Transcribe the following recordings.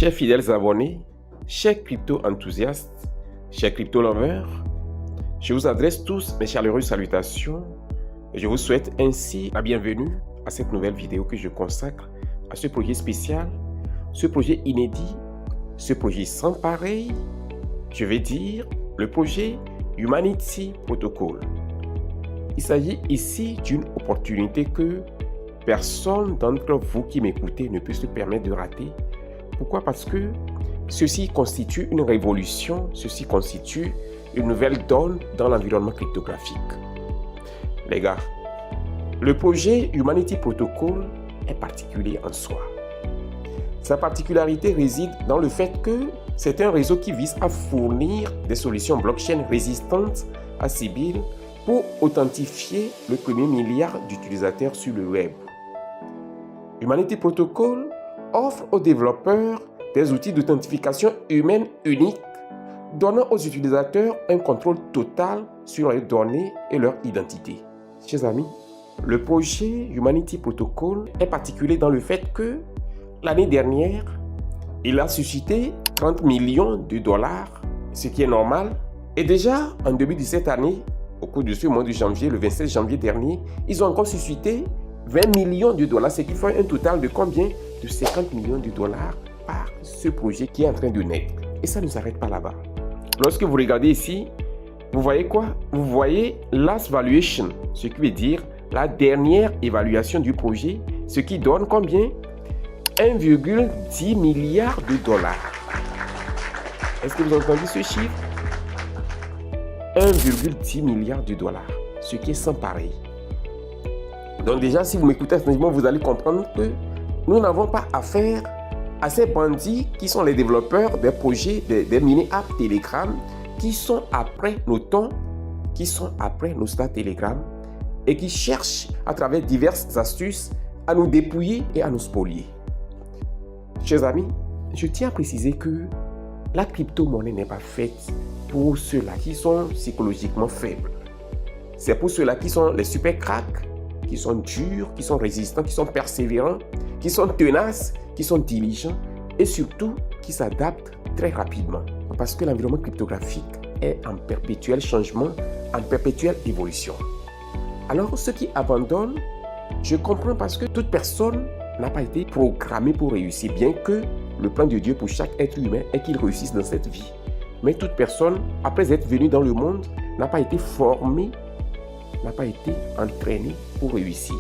Chers fidèles abonnés, chers crypto-enthousiastes, chers crypto-lovers, je vous adresse tous mes chaleureuses salutations et je vous souhaite ainsi la bienvenue à cette nouvelle vidéo que je consacre à ce projet spécial, ce projet inédit, ce projet sans pareil, je vais dire le projet Humanity Protocol. Il s'agit ici d'une opportunité que personne d'entre vous qui m'écoutez ne peut se permettre de rater. Pourquoi? Parce que ceci constitue une révolution, ceci constitue une nouvelle donne dans l'environnement cryptographique. Les gars, le projet Humanity Protocol est particulier en soi. Sa particularité réside dans le fait que c'est un réseau qui vise à fournir des solutions blockchain résistantes à Sybil pour authentifier le premier milliard d'utilisateurs sur le web. Humanity Protocol offre aux développeurs des outils d'authentification humaine uniques, donnant aux utilisateurs un contrôle total sur leurs données et leur identité. Chers amis, le projet Humanity Protocol est particulier dans le fait que l'année dernière, il a suscité 30 millions de dollars, ce qui est normal. Et déjà, en début de cette année, au cours de ce mois de janvier, le 27 janvier dernier, ils ont encore suscité 20 millions de dollars, ce qui fait un total de combien? De 50 millions de dollars par ce projet qui est en train de naître. Et ça ne s'arrête pas là-bas. Lorsque vous regardez ici, vous voyez quoi? Vous voyez last valuation, ce qui veut dire la dernière évaluation du projet, ce qui donne combien? 1,10 milliard de dollars. Est-ce que vous entendez ce chiffre? 1,10 milliard de dollars, ce qui est sans pareil. Donc déjà, si vous m'écoutez attentivement, vous allez comprendre que nous n'avons pas affaire à ces bandits qui sont les développeurs des projets, des mini-apps Telegram, qui sont après nos tons, qui sont après nos stats Telegram et qui cherchent à travers diverses astuces à nous dépouiller et à nous spolier. Chers amis, je tiens à préciser que la crypto-monnaie n'est pas faite pour ceux-là qui sont psychologiquement faibles. C'est pour ceux-là qui sont les super cracks, qui sont durs, qui sont résistants, qui sont persévérants, qui sont tenaces, qui sont diligents et surtout qui s'adaptent très rapidement. Parce que l'environnement cryptographique est en perpétuel changement, en perpétuelle évolution. Alors ceux qui abandonnent, je comprends parce que toute personne n'a pas été programmée pour réussir, bien que le plan de Dieu pour chaque être humain est qu'il réussisse dans cette vie. Mais toute personne, après être venue dans le monde, n'a pas été formée, n'a pas été entraîné pour réussir.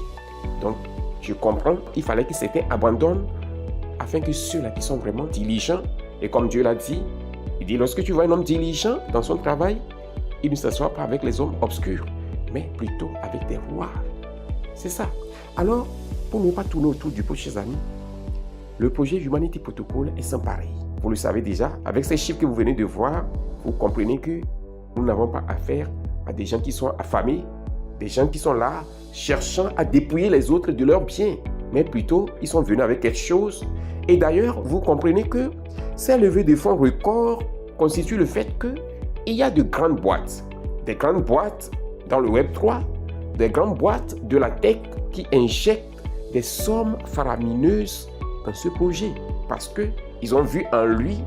Donc, je comprends qu'il fallait que certains abandonnent afin que ceux-là qui sont vraiment diligents, et comme Dieu l'a dit, il dit, lorsque tu vois un homme diligent dans son travail, il ne s'assoit pas avec les hommes obscurs, mais plutôt avec des rois. C'est ça. Alors, pour ne pas tourner autour du pot, chers amis, le projet Humanity Protocol est sans pareil. Vous le savez déjà, avec ces chiffres que vous venez de voir, vous comprenez que nous n'avons pas affaire à des gens qui sont affamés, des gens qui sont là cherchant à dépouiller les autres de leurs biens, mais plutôt ils sont venus avec quelque chose. Et d'ailleurs, vous comprenez que ces levées de fonds records constituent le fait qu'il y a de grandes boîtes, des grandes boîtes dans le Web 3, des grandes boîtes de la tech qui injectent des sommes faramineuses dans ce projet parce qu'ils ont vu en lui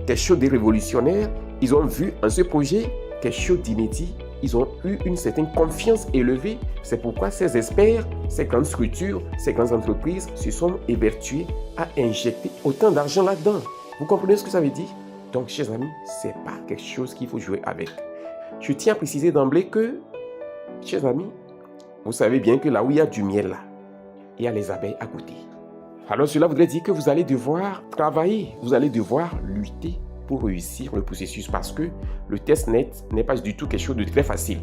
quelque chose de révolutionnaire, ils ont vu en ce projet quelque chose d'inédit. Ils ont eu une certaine confiance élevée. C'est pourquoi ces experts, ces grandes structures, ces grandes entreprises se sont évertuées à injecter autant d'argent là-dedans. Vous comprenez ce que ça veut dire? Donc, chers amis, ce n'est pas quelque chose qu'il faut jouer avec. Je tiens à préciser d'emblée que, chers amis, vous savez bien que là où il y a du miel, là, il y a les abeilles à côté. Alors, cela voudrait dire que vous allez devoir travailler, vous allez devoir lutter pour réussir le processus parce que le testnet n'est pas du tout quelque chose de très facile.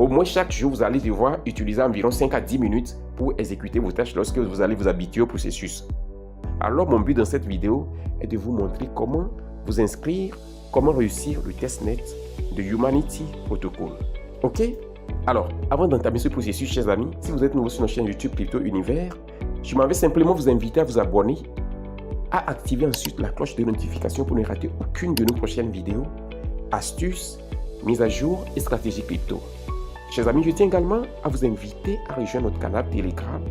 Au moins chaque jour, vous allez devoir utiliser environ 5 à 10 minutes pour exécuter vos tâches lorsque vous allez vous habituer au processus. Alors mon but dans cette vidéo est de vous montrer comment vous inscrire, comment réussir le testnet de Humanity Protocol. Ok? Alors, avant d'entamer ce processus, chers amis, si vous êtes nouveau sur notre chaîne YouTube Crypto Univers, je m'en vais simplement vous inviter à vous abonner, à activer ensuite la cloche de notification pour ne rater aucune de nos prochaines vidéos, astuces, mises à jour et stratégies crypto. Chers amis, je tiens également à vous inviter à rejoindre notre canal Telegram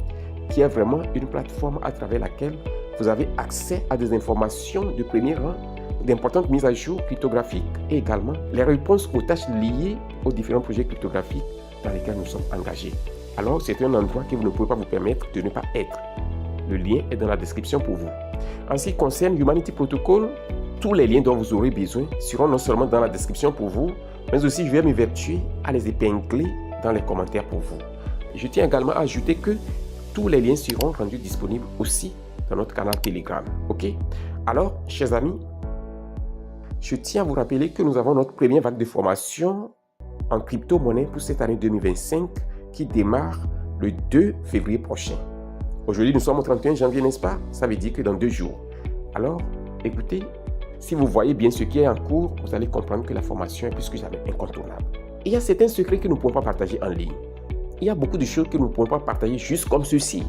qui est vraiment une plateforme à travers laquelle vous avez accès à des informations de premier rang, d'importantes mises à jour cryptographiques et également les réponses aux tâches liées aux différents projets cryptographiques dans lesquels nous sommes engagés. Alors, c'est un endroit que vous ne pouvez pas vous permettre de ne pas être. Le lien est dans la description pour vous. En ce qui concerne Humanity Protocol, tous les liens dont vous aurez besoin seront non seulement dans la description pour vous, mais aussi je vais m'évertuer à les épingler dans les commentaires pour vous. Je tiens également à ajouter que tous les liens seront rendus disponibles aussi dans notre canal Telegram. Ok? Alors, chers amis, je tiens à vous rappeler que nous avons notre première vague de formation en crypto-monnaie pour cette année 2025 qui démarre le 2 février prochain. Aujourd'hui, nous sommes au 31 janvier, n'est-ce pas? Ça veut dire que dans 2 jours. Alors, écoutez, si vous voyez bien ce qui est en cours, vous allez comprendre que la formation est plus que jamais incontournable. Il y a certains secrets que nous ne pouvons pas partager en ligne. Il y a beaucoup de choses que nous ne pouvons pas partager juste comme ceci.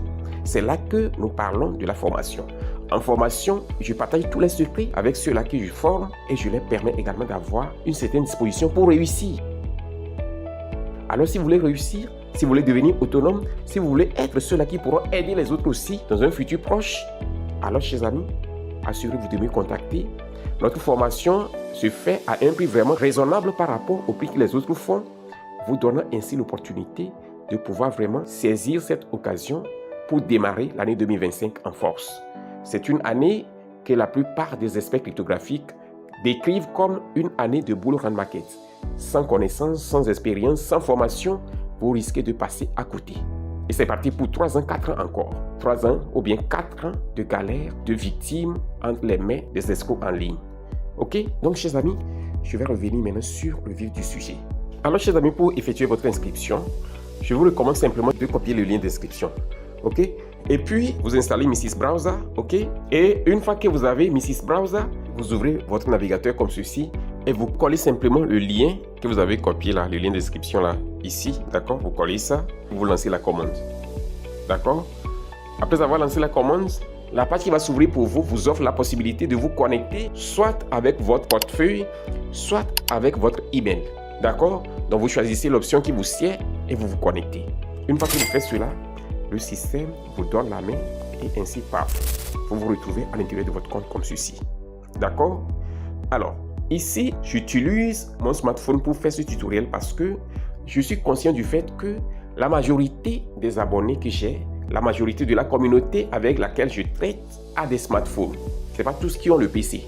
C'est là que nous parlons de la formation. En formation, je partage tous les secrets avec ceux-là que je forme et je leur permets également d'avoir une certaine disposition pour réussir. Alors, si vous voulez réussir, si vous voulez devenir autonome, si vous voulez être ceux-là qui pourront aider les autres aussi dans un futur proche, alors, chers amis, assurez-vous de me contacter. Notre formation se fait à un prix vraiment raisonnable par rapport au prix que les autres font, vous donnant ainsi l'opportunité de pouvoir vraiment saisir cette occasion pour démarrer l'année 2025 en force. C'est une année que la plupart des experts cryptographiques décrivent comme une année de bull run market. Sans connaissance, sans expérience, sans formation, vous risquez de passer à côté. Et c'est parti pour 3 ans, 4 ans encore. 3 ans ou bien 4 ans de galère, de victimes entre les mains des escrocs en ligne. Ok? Donc, chers amis, je vais revenir maintenant sur le vif du sujet. Alors, chers amis, pour effectuer votre inscription, je vous recommande simplement de copier le lien d'inscription. Ok? Et puis, vous installez Mrs Browser. Ok? Et une fois que vous avez Mrs Browser, vous ouvrez votre navigateur comme ceci et vous collez simplement le lien que vous avez copié là, le lien d'inscription là, ici. D'accord? Vous collez ça, vous lancez la commande. D'accord? Après avoir lancé la commande, la page qui va s'ouvrir pour vous vous offre la possibilité de vous connecter soit avec votre portefeuille, soit avec votre email. D'accord? Donc, vous choisissez l'option qui vous sied et vous vous connectez. Une fois que vous faites cela, le système vous donne la main et ainsi, paf, vous vous retrouvez à l'intérieur de votre compte comme ceci. D'accord? Alors, ici, j'utilise mon smartphone pour faire ce tutoriel parce que je suis conscient du fait que la majorité des abonnés que j'ai, la majorité de la communauté avec laquelle je traite a des smartphones. Ce n'est pas tous qui ont le PC.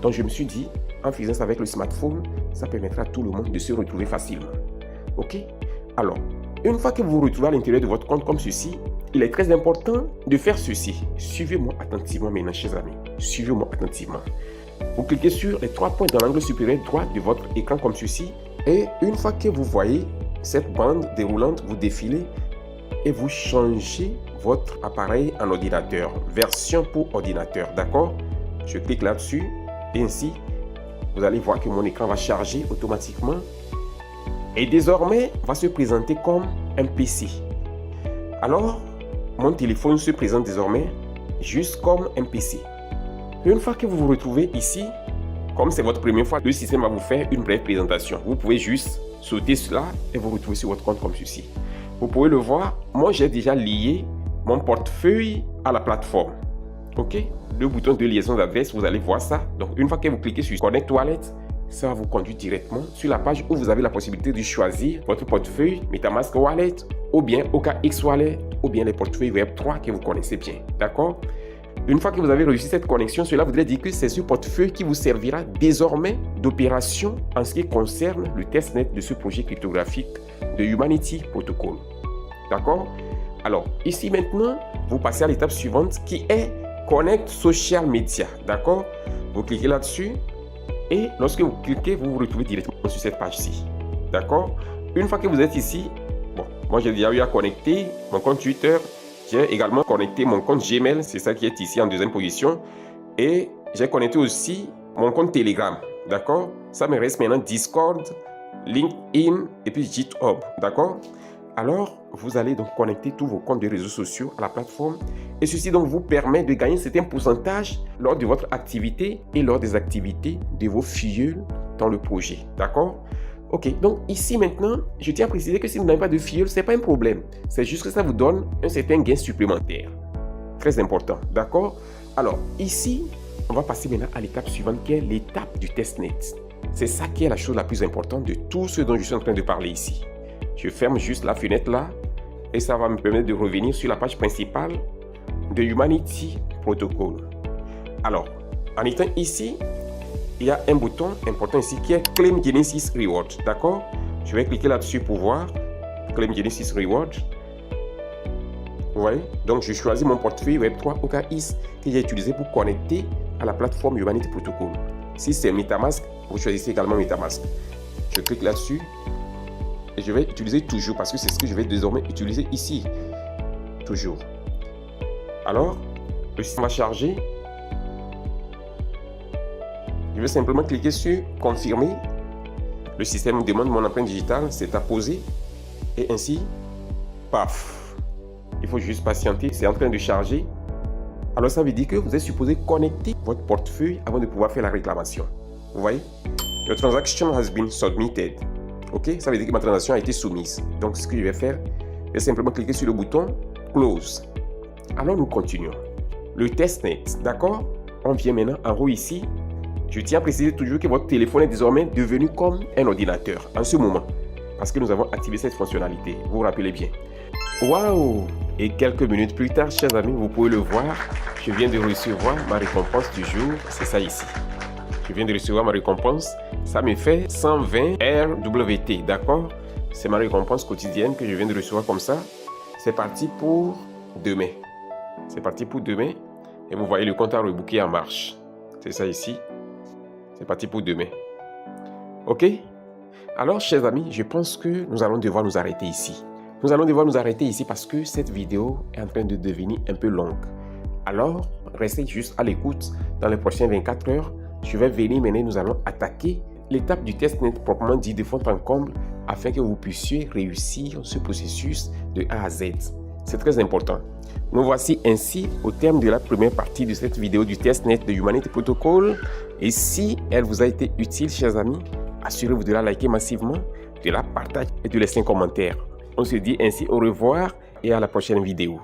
Donc, je me suis dit, en faisant ça avec le smartphone, ça permettra à tout le monde de se retrouver facilement. Ok? Alors, une fois que vous vous retrouvez à l'intérieur de votre compte comme ceci, il est très important de faire ceci. Suivez-moi attentivement maintenant, chers amis. Suivez-moi attentivement. Vous cliquez sur les 3 points dans l'angle supérieur droit de votre écran comme ceci. Et une fois que vous voyez cette bande déroulante, vous défilez et vous changez votre appareil en ordinateur. Version pour ordinateur. D'accord? Je clique là-dessus. Et ainsi, vous allez voir que mon écran va charger automatiquement. Et désormais, va se présenter comme un PC. Alors, mon téléphone se présente désormais juste comme un PC. Une fois que vous vous retrouvez ici, comme c'est votre première fois, le système va vous faire une brève présentation. Vous pouvez juste sauter cela et vous retrouver sur votre compte comme ceci. Vous pouvez le voir, moi j'ai déjà lié mon portefeuille à la plateforme. Ok? Le bouton de liaison d'adresse, vous allez voir ça. Donc, une fois que vous cliquez sur Connect Wallet, ça va vous conduire directement sur la page où vous avez la possibilité de choisir votre portefeuille MetaMask Wallet ou bien OKX Wallet ou bien les portefeuilles Web3 que vous connaissez bien. D'accord? Une fois que vous avez réussi cette connexion, cela voudrait dire que c'est ce portefeuille qui vous servira désormais d'opération en ce qui concerne le testnet de ce projet cryptographique de Humanity Protocol. D'accord? Alors, ici maintenant, vous passez à l'étape suivante qui est Connect Social Media. D'accord? Vous cliquez là-dessus. Et lorsque vous cliquez, vous vous retrouvez directement sur cette page-ci. D'accord? Une fois que vous êtes ici, bon, moi j'ai déjà eu à connecter mon compte Twitter. J'ai également connecté mon compte Gmail, c'est ça qui est ici en deuxième position. Et j'ai connecté aussi mon compte Telegram. D'accord? Ça me reste maintenant Discord, LinkedIn et puis GitHub. D'accord? Alors, vous allez donc connecter tous vos comptes de réseaux sociaux à la plateforme. Et ceci donc vous permet de gagner un certain pourcentage lors de votre activité et lors des activités de vos filleuls dans le projet. D'accord? Ok, donc ici maintenant, je tiens à préciser que si vous n'avez pas de filleul, ce n'est pas un problème. C'est juste que ça vous donne un certain gain supplémentaire. Très important. D'accord? Alors, ici, on va passer maintenant à l'étape suivante qui est l'étape du testnet. C'est ça qui est la chose la plus importante de tout ce dont je suis en train de parler ici. Je ferme juste la fenêtre là et ça va me permettre de revenir sur la page principale de Humanity Protocol. Alors, en étant ici, il y a un bouton important ici qui est Claim Genesis Reward. D'accord? Je vais cliquer là-dessus pour voir Claim Genesis Reward. Vous voyez? Donc, je choisis mon portefeuille Web3 OKX que j'ai utilisé pour connecter à la plateforme Humanity Protocol. Si c'est MetaMask, vous choisissez également MetaMask. Je clique là-dessus et je vais utiliser toujours parce que c'est ce que je vais désormais utiliser ici. Toujours. Alors, le système va charger. Je vais simplement cliquer sur confirmer. Le système me demande mon empreinte digitale, c'est apposé. Et ainsi, paf. Il faut juste patienter, c'est en train de charger. Alors ça veut dire que vous êtes supposé connecter votre portefeuille avant de pouvoir faire la réclamation. Vous voyez? Your transaction has been submitted. Ok? Ça veut dire que ma transaction a été soumise. Donc ce que je vais faire, je vais simplement cliquer sur le bouton Close. Alors nous continuons. Le testnet, d'accord? On vient maintenant en haut ici. Je tiens à préciser toujours que votre téléphone est désormais devenu comme un ordinateur en ce moment. Parce que nous avons activé cette fonctionnalité. Vous vous rappelez bien. Waouh! Et quelques minutes plus tard, chers amis, vous pouvez le voir. Je viens de recevoir ma récompense du jour. C'est ça ici. Je viens de recevoir ma récompense. Ça me fait 120 RWT, d'accord? C'est ma récompense quotidienne que je viens de recevoir comme ça. C'est parti pour demain. C'est parti pour demain. Et vous voyez le compte à reboot en marche. C'est ça ici. C'est parti pour demain. Ok? Alors, chers amis, je pense que nous allons devoir nous arrêter ici. Nous allons devoir nous arrêter ici parce que cette vidéo est en train de devenir un peu longue. Alors, restez juste à l'écoute. Dans les prochaines 24 heures, je vais venir maintenant, nous allons attaquer l'étape du testnet proprement dit de fond en comble afin que vous puissiez réussir ce processus de A à Z. C'est très important. Nous voici ainsi au terme de la première partie de cette vidéo du testnet de Humanity Protocol. Et si elle vous a été utile, chers amis, assurez-vous de la liker massivement, de la partager et de laisser un commentaire. On se dit ainsi au revoir et à la prochaine vidéo.